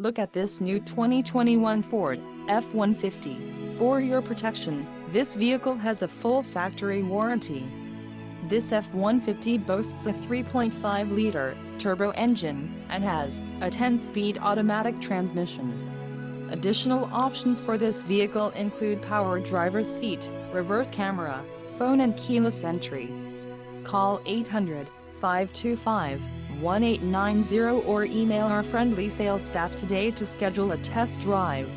Look at this new 2021 Ford F-150. For your protection, this vehicle has a full factory warranty. This F-150 boasts a 3.5-liter turbo engine and has a 10-speed automatic transmission. Additional options for this vehicle include power driver's seat, reverse camera, phone and keyless entry. Call 800-525-1890 or email our friendly sales staff today to schedule a test drive.